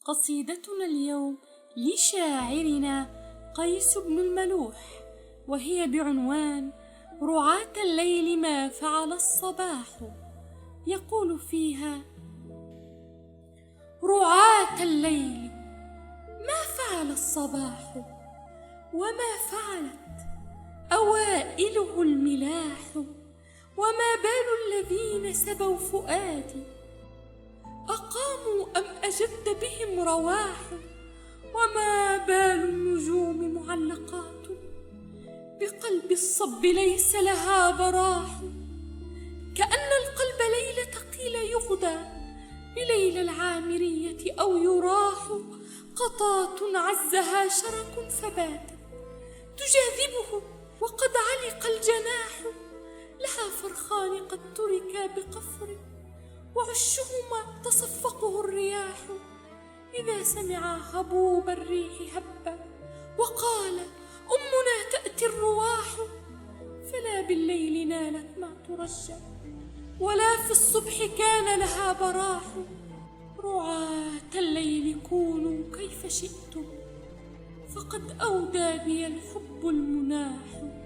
قصيدتنا اليوم لشاعرنا قيس بن الملوح، وهي بعنوان رعاة الليل ما فعل الصباح. يقول فيها: رعاة الليل ما فعل الصباح، وما فعلت أوائله الملاح، وما بال الذين سبوا فؤادي، أقاموا أم أجد بهم رواح، وما بال النجوم معلقات، بقلب الصب ليس لها براح، كأن القلب ليلة قيل يغدى بليلى العامرية أو يراح، قطاة عزها شرك فباتت تجاذبه وقد علق الجناح، لها فرخان قد تركا بقفر، وعشهما تصفقه الرياح، إذا سمعا هبوب الريح هبا، وقال أمنا تأتي الرواح، فلا بالليل نالت ما ترجى، ولا في الصبح كان لها براح، رعاة الليل كونوا كيف شئتم، فقد أودى بي الحب المناح.